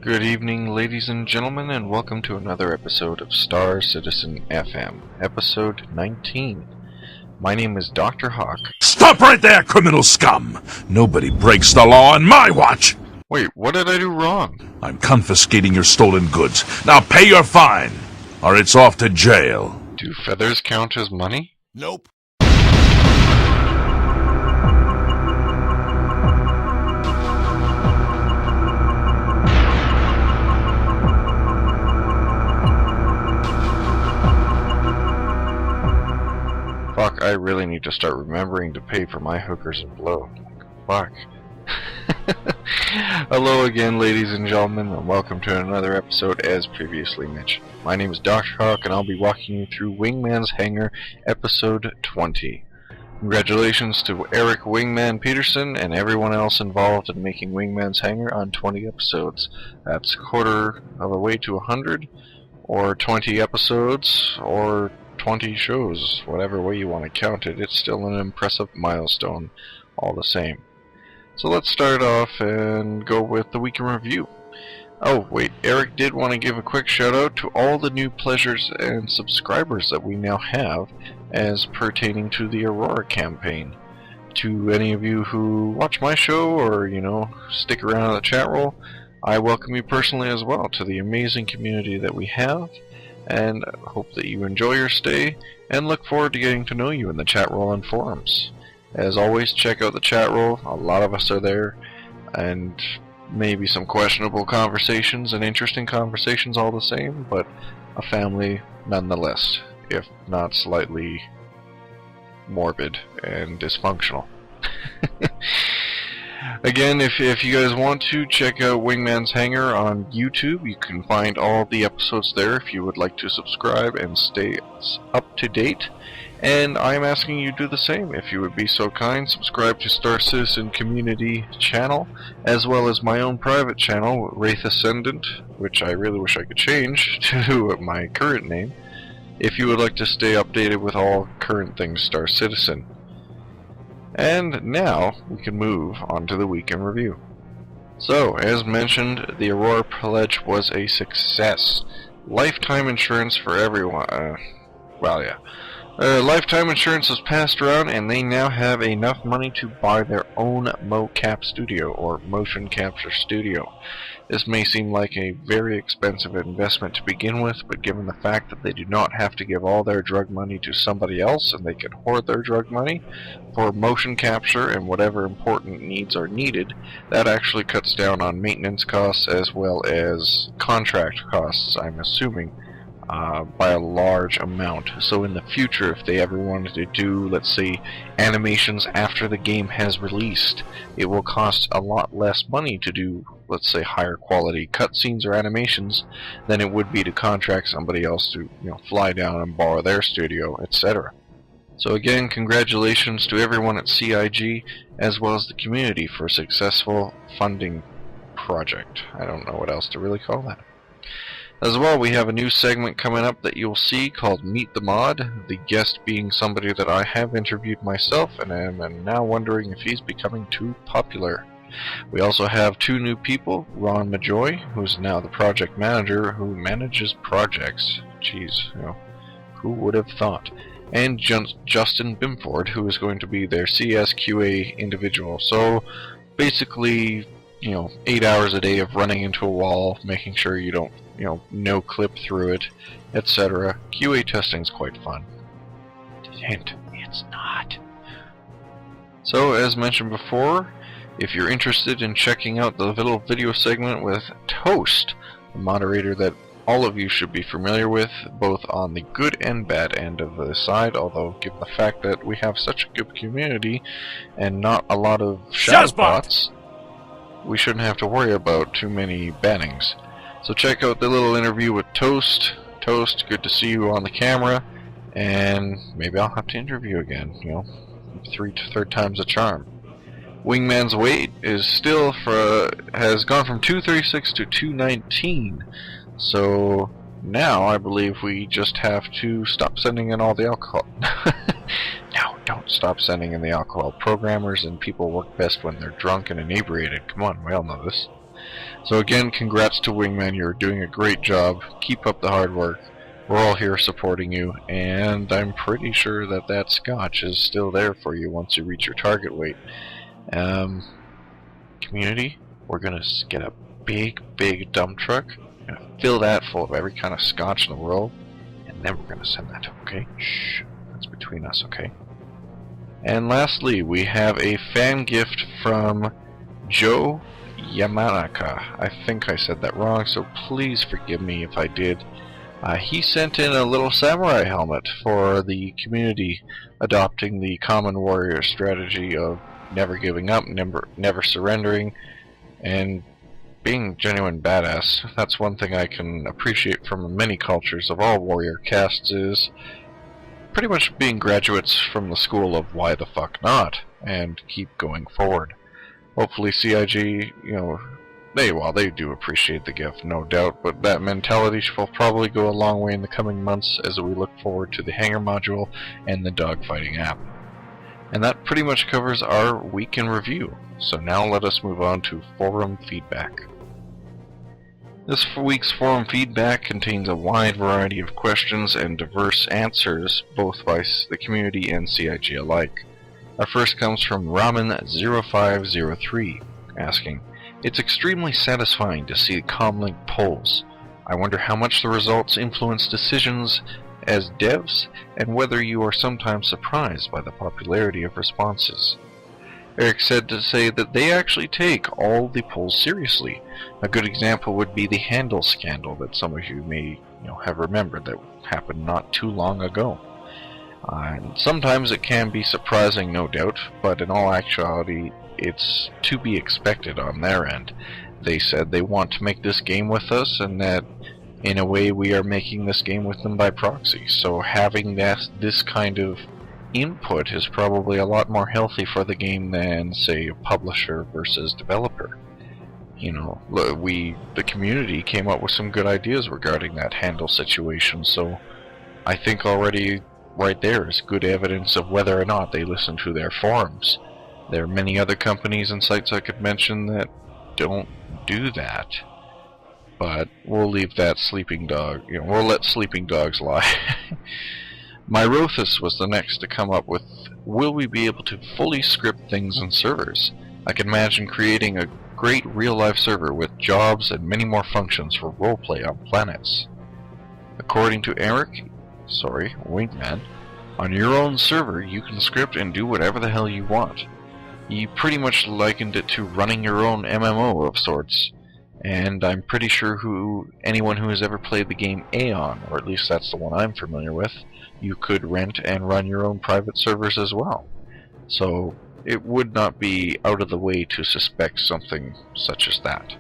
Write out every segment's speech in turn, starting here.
Good evening, ladies and gentlemen, and welcome to another episode of Star Citizen FM, episode 19. My name is Dr. Hawk. Stop right there, criminal scum! Nobody breaks the law on my watch! Wait, what did I do wrong? I'm confiscating your stolen goods. Now pay your fine, or it's off to jail. Do feathers count as money? Nope. Fuck, I really need to start remembering to pay for my hookers and blow. Fuck. Hello again, ladies and gentlemen, and welcome to another episode as previously mentioned. My name is Dr. Hawk, and I'll be walking you through Wingman's Hangar, episode 20. Congratulations to Eric Wingman Peterson and everyone else involved in making Wingman's Hangar on 20 episodes. That's a quarter of the way to 100, or 20 episodes, or 20 shows, whatever way you want to count it. It's still an impressive milestone, all the same. So let's start off and go with the week in review. Oh wait, Eric did want to give a quick shout out to all the new pleasures and subscribers that we now have as pertaining to the Aurora campaign. To any of you who watch my show or, stick around in the chat roll, I welcome you personally as well to the amazing community that we have, and hope that you enjoy your stay and look forward to getting to know you in the chat roll and forums. As always, check out the chat roll. A lot of us are there, and maybe some questionable conversations and interesting conversations all the same, but a family nonetheless, if not slightly morbid and dysfunctional. Again, if you guys want to check out Wingman's Hangar on YouTube, you can find all the episodes there if you would like to subscribe and stay up to date. And I'm asking you to do the same. If you would be so kind, subscribe to Star Citizen Community channel, as well as my own private channel, Wraith Ascendant, which I really wish I could change to my current name, if you would like to stay updated with all current things Star Citizen. And now, we can move on to the week in review. So, as mentioned, the Aurora Pledge was a success. Lifetime insurance for everyone. Lifetime insurance was passed around, and they now have enough money to buy their own mocap studio, or motion capture studio. This may seem like a very expensive investment to begin with, but given the fact that they do not have to give all their drug money to somebody else, and they can hoard their drug money for motion capture and whatever important needs are needed, that actually cuts down on maintenance costs as well as contract costs, I'm assuming, by a large amount. So in the future, if they ever wanted to do, let's say, animations after the game has released, it will cost a lot less money to do, let's say, higher quality cutscenes or animations than it would be to contract somebody else to, fly down and borrow their studio, etc. So again, congratulations to everyone at CIG as well as the community for a successful funding project. I don't know what else to really call that. As well, we have a new segment coming up that you'll see called Meet the Mod, the guest being somebody that I have interviewed myself, and am now wondering if he's becoming too popular. We also have two new people, Ron Majoy, who's now the project manager who manages projects. Jeez, who would have thought? And Justin Bimford, who is going to be their CSQA individual. So, basically, 8 hours a day of running into a wall, making sure you don't, no clip through it, etc. QA testing's quite fun. Hint, it's not. So, as mentioned before, if you're interested in checking out the little video segment with Toast, a moderator that all of you should be familiar with, both on the good and bad end of the side, although given the fact that we have such a good community and not a lot of shadowbots, we shouldn't have to worry about too many bannings. So check out the little interview with Toast. Toast, good to see you on the camera, and maybe I'll have to interview again, third time's a charm. Wingman's weight is still has gone from 236 to 219, so now I believe we just have to stop sending in all the alcohol. No, don't stop sending in the alcohol. Programmers and people work best when they're drunk and inebriated. Come on, we all know this. So again, congrats to Wingman, you're doing a great job. Keep up the hard work. We're all here supporting you, and I'm pretty sure that that scotch is still there for you once you reach your target weight. Community, we're gonna get a big dump truck, gonna fill that full of every kind of scotch in the world, and then we're gonna send that to him, okay? Shh, that's between us, okay? And lastly, we have a fan gift from Joe Yamanaka. I think I said that wrong, so please forgive me if I did. He sent in a little samurai helmet for the community, adopting the common warrior strategy of never giving up, never surrendering, and being genuine badass. That's one thing I can appreciate from many cultures of all warrior castes, is pretty much being graduates from the school of why the fuck not, and keep going forward. Hopefully CIG, they do appreciate the gift, no doubt, but that mentality will probably go a long way in the coming months as we look forward to the Hangar module and the dogfighting app. And that pretty much covers our week in review, so now let us move on to forum feedback. This week's forum feedback contains a wide variety of questions and diverse answers, both by the community and CIG alike. Our first comes from Ramen0503, asking, "It's extremely satisfying to see comlink polls. I wonder how much the results influence decisions as devs, and whether you are sometimes surprised by the popularity of responses." Eric said to say that they actually take all the polls seriously. A good example would be the Handle scandal that some of you may have remembered that happened not too long ago. And sometimes it can be surprising, no doubt, but in all actuality, it's to be expected on their end. They said they want to make this game with us, and that in a way we are making this game with them by proxy. So having this kind of input is probably a lot more healthy for the game than, say, a publisher versus developer. The community came up with some good ideas regarding that Handle situation, so I think already right there is good evidence of whether or not they listen to their forums. There are many other companies and sites I could mention that don't do that. But we'll leave that sleeping dog, we'll let sleeping dogs lie. Myrothus was the next to come up with, will we be able to fully script things in servers? I can imagine creating a great real-life server with jobs and many more functions for roleplay on planets. According to Wingman, on your own server you can script and do whatever the hell you want. He pretty much likened it to running your own MMO of sorts, and I'm pretty sure anyone who has ever played the game Aeon, or at least that's the one I'm familiar with, you could rent and run your own private servers as well. So it would not be out of the way to suspect something such as that.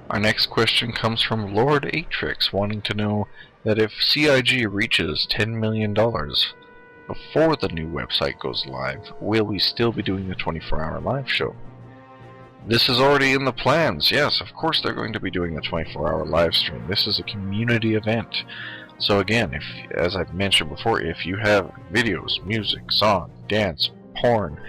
Our next question comes from Lord Atrix, wanting to know that if CIG reaches $10 million before the new website goes live, will we still be doing the 24-hour live show? This is already in the plans. Yes, of course they're going to be doing the 24-hour live stream. This is a community event. So again, as I've mentioned before, if you have videos, music, song, dance, porn,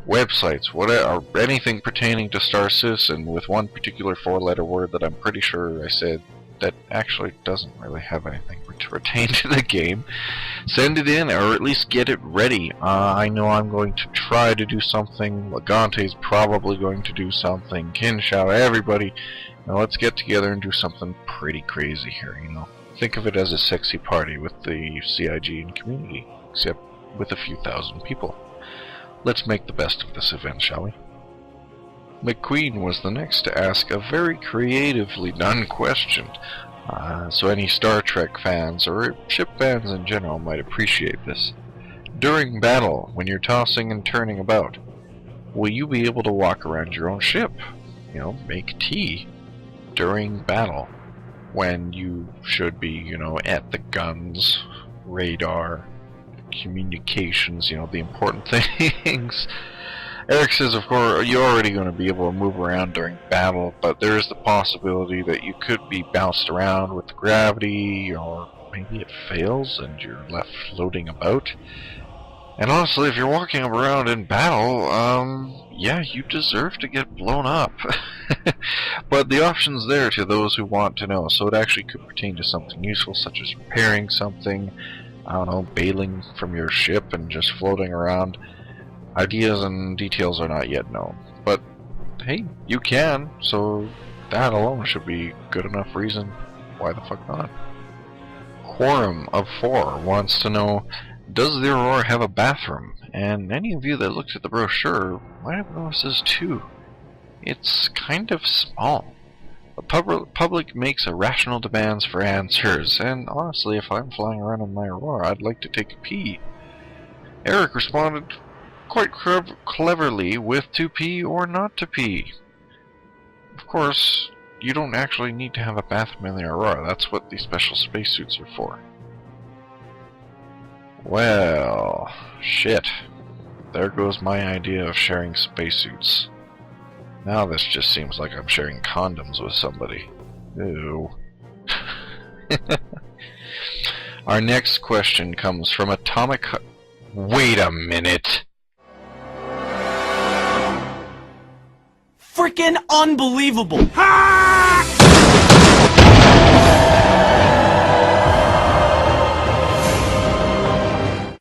websites, whatever, or anything pertaining to Star Citizen with one particular four-letter word that I'm pretty sure I said that actually doesn't really have anything to pertain to the game, send it in, or at least get it ready. I know I'm going to try to do something. Lagante's probably going to do something. Kinshao, everybody. Now let's get together and do something pretty crazy here, Think of it as a sexy party with the CIG and community, except with a few thousand people. Let's make the best of this event, shall we? McQueen was the next to ask a very creatively done question, so any Star Trek fans, or ship fans in general, might appreciate this. During battle, when you're tossing and turning about, will you be able to walk around your own ship? Make tea during battle, when you should be, at the guns, radar, communications, the important things. Eric says, of course, you're already going to be able to move around during battle, but there is the possibility that you could be bounced around with gravity, or maybe it fails and you're left floating about. And honestly, if you're walking around in battle, yeah, you deserve to get blown up. But the option's there to those who want to know, so it actually could pertain to something useful, such as repairing something, I don't know, bailing from your ship and just floating around. Ideas and details are not yet known, but hey, you can, so that alone should be good enough reason. Why the fuck not? Quorum of 4 wants to know, does the Aurora have a bathroom? And any of you that looked at the brochure might have noticed this too. It's kind of small. The public makes irrational demands for answers, and honestly, if I'm flying around in my Aurora, I'd like to take a pee. Eric responded quite cleverly with to pee or not to pee. Of course, you don't actually need to have a bathroom in the Aurora. That's what these special spacesuits are for. Well, shit. There goes my idea of sharing spacesuits. Now this just seems like I'm sharing condoms with somebody. Ew. Our next question comes from Atomic... Wait a minute! Freaking unbelievable!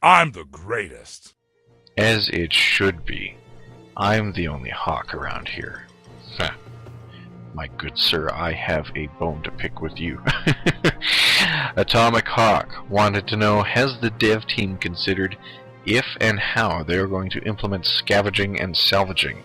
I'm the greatest. As it should be. I'm the only hawk around here. My good sir, I have a bone to pick with you. Atomic Hawk wanted to know, has the dev team considered if and how they are going to implement scavenging and salvaging?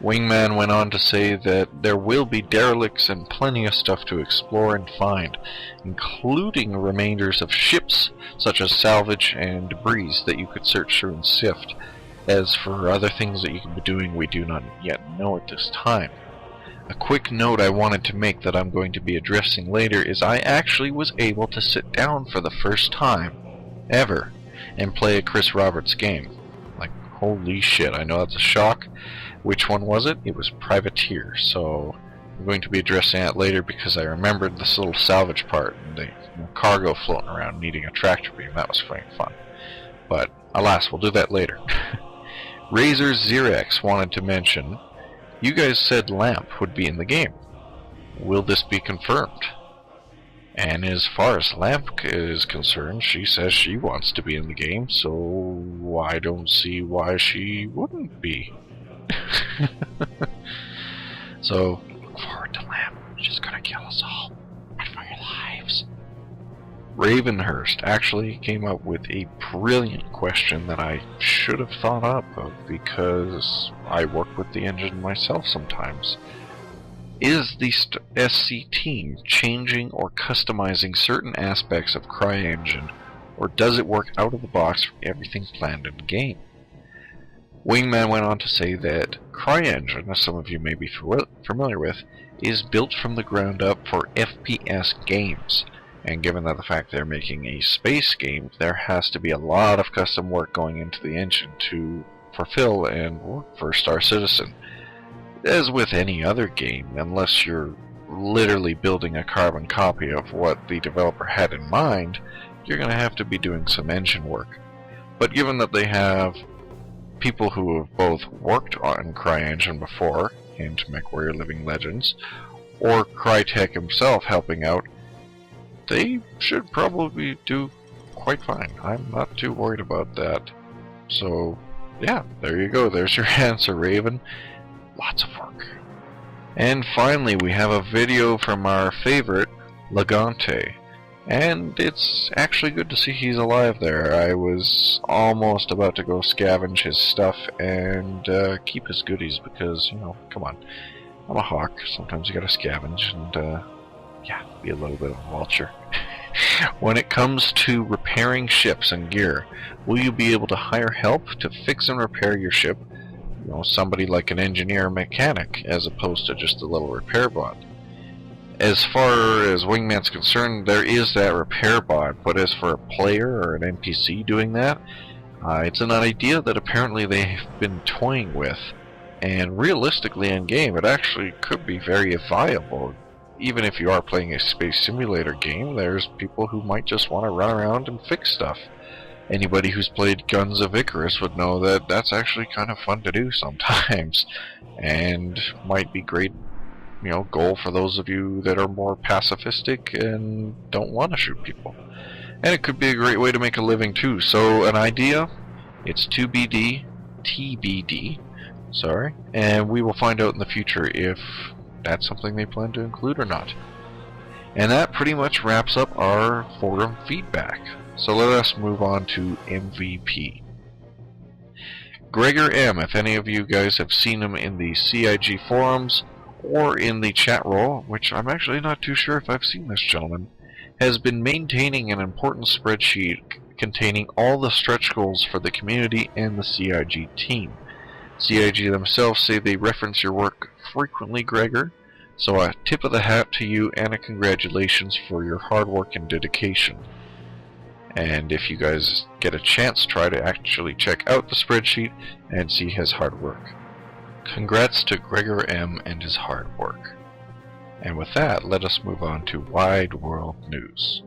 Wingman went on to say that there will be derelicts and plenty of stuff to explore and find, including remainders of ships, such as salvage and debris that you could search through and sift. As for other things that you can be doing, we do not yet know at this time. A quick note I wanted to make that I'm going to be addressing later is I actually was able to sit down for the first time ever and play a Chris Roberts game. Like, holy shit, I know that's a shock. Which one was it? It was Privateer, so I'm going to be addressing that later because I remembered this little salvage part and the cargo floating around needing a tractor beam. That was pretty fun. But alas, we'll do that later. Razor Xerex wanted to mention, you guys said Lamp would be in the game. Will this be confirmed? And as far as Lamp is concerned, she says she wants to be in the game, so I don't see why she wouldn't be. So, look forward to Lamp. She's gonna kill us all. Fight for your lives. Ravenhurst actually came up with a brilliant question that I should have thought up of because I work with the engine myself sometimes. Is the SC team changing or customizing certain aspects of CryEngine, or does it work out of the box for everything planned in the game? Wingman went on to say that CryEngine, as some of you may be familiar with, is built from the ground up for FPS games. And given that the fact they're making a space game, there has to be a lot of custom work going into the engine to fulfill and work for Star Citizen. As with any other game, unless you're literally building a carbon copy of what the developer had in mind, you're going to have to be doing some engine work. But given that they have people who have both worked on CryEngine before, hint MechWarrior Living Legends, or Crytek himself helping out, they should probably do quite fine. I'm not too worried about that. So, yeah, there you go. There's your answer, Raven. Lots of work. And finally, we have a video from our favorite, Legante. And it's actually good to see he's alive there. I was almost about to go scavenge his stuff and keep his goodies because, you know, come on. I'm a hawk. Sometimes you gotta scavenge and, yeah, be a little bit of a vulture. When it comes to repairing ships and gear, will you be able to hire help to fix and repair your ship? You know, somebody like an engineer or mechanic, as opposed to just a little repair bot. As far as Wingman's concerned, there is that repair bot, but as for a player or an NPC doing that, it's an idea that apparently they've been toying with, and realistically in game it actually could be very viable. Even if you are playing a space simulator game, there's people who might just want to run around and fix stuff. Anybody who's played Guns of Icarus would know that that's actually kind of fun to do sometimes, and might be great, goal for those of you that are more pacifistic and don't want to shoot people. And it could be a great way to make a living too. So an idea, it's TBD, and we will find out in the future if that's something they plan to include or not. And that pretty much wraps up our forum feedback. So let us move on to MVP. Gregor M, if any of you guys have seen him in the CIG forums or in the chat roll, which I'm actually not too sure if I've seen this gentleman, has been maintaining an important spreadsheet containing all the stretch goals for the community and the CIG team. CIG themselves say they reference your work frequently, Gregor, so a tip of the hat to you and a congratulations for your hard work and dedication. And if you guys get a chance, try to actually check out the spreadsheet and see his hard work. Congrats to Gregor M and his hard work. And with that, let us move on to wide world news.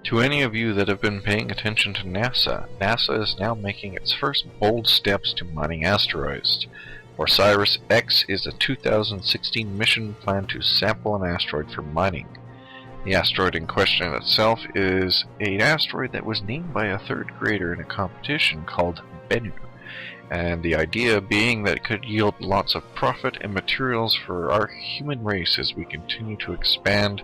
To any of you that have been paying attention to NASA, NASA is now making its first bold steps to mining asteroids. Osiris-X is a 2016 mission planned to sample an asteroid for mining. The asteroid in question itself is an asteroid that was named by a third grader in a competition called Bennu, and the idea being that it could yield lots of profit and materials for our human race as we continue to expand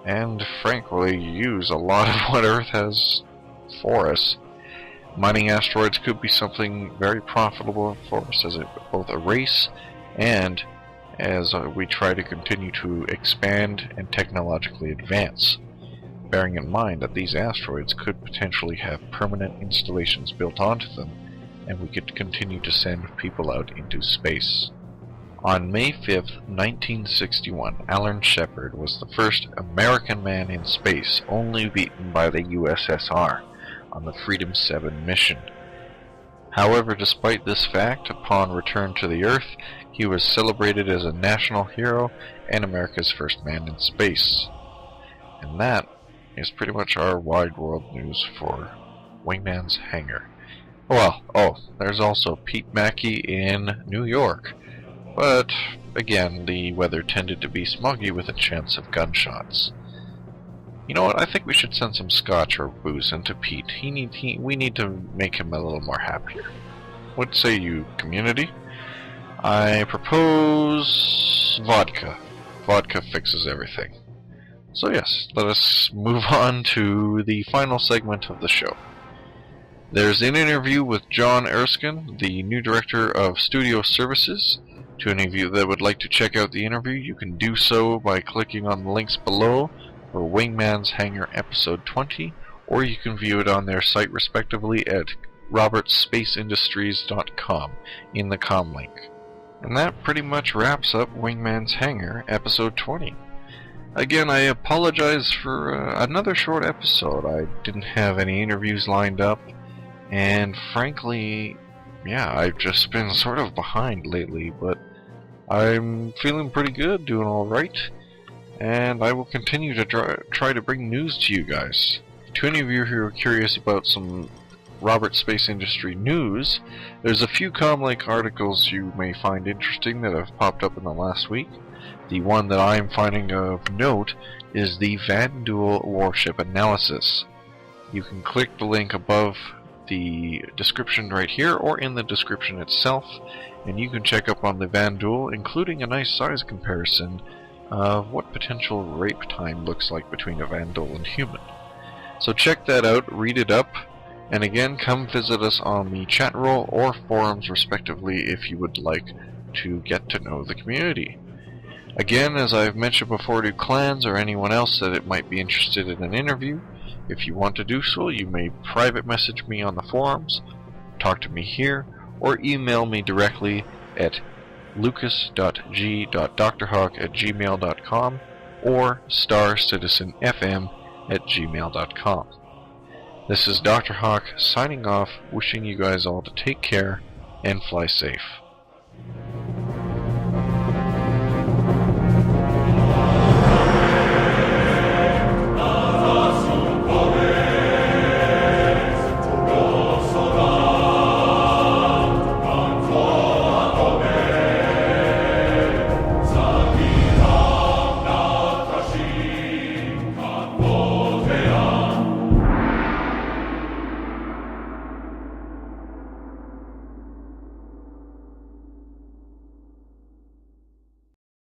and, frankly, use a lot of what Earth has for us. Mining asteroids could be something very profitable for us as both a race and as we try to continue to expand and technologically advance, bearing in mind that these asteroids could potentially have permanent installations built onto them, and we could continue to send people out into space. On May 5th, 1961, Alan Shepard was the first American man in space, only beaten by the USSR on the Freedom 7 mission. However, despite this fact, upon return to the Earth, he was celebrated as a national hero and America's first man in space. And that is pretty much our wide world news for Wingman's Hangar. Well, there's also Pete Mackey in New York. But, again, the weather tended to be smoggy with a chance of gunshots. You know what, I think we should send some scotch or booze into Pete. We need to make him a little more happier. What say you, community? I propose vodka. Vodka fixes everything. So yes, let us move on to the final segment of the show. There's an interview with John Erskine, the new director of Studio Services. To any of you that would like to check out the interview, you can do so by clicking on the links below for Wingman's Hangar Episode 20, or you can view it on their site respectively at robertspaceindustries.com in the com link. And that pretty much wraps up Wingman's Hangar Episode 20. Again, I apologize for another short episode. I didn't have any interviews lined up, and frankly, I've just been sort of behind lately, but I'm feeling pretty good, doing alright, and I will continue to try to bring news to you guys. To any of you who are curious about some Robert Space Industry news, there's a few Comlink articles you may find interesting that have popped up in the last week. The one that I'm finding of note is the vanduul-warship-analysis. You can click the link above the description right here, or in the description itself, and you can check up on the Vanduul, including a nice size comparison of what potential rape time looks like between a Vanduul and human. So check that out, read it up, and again, come visit us on the chat roll or forums respectively if you would like to get to know the community. Again, as I've mentioned before to clans or anyone else that it might be interested in an interview, if you want to do so, you may private message me on the forums, talk to me here, or email me directly at lucas.g.drhawk@gmail.com or starcitizenfm@gmail.com. This is Dr. Hawk signing off, wishing you guys all to take care and fly safe.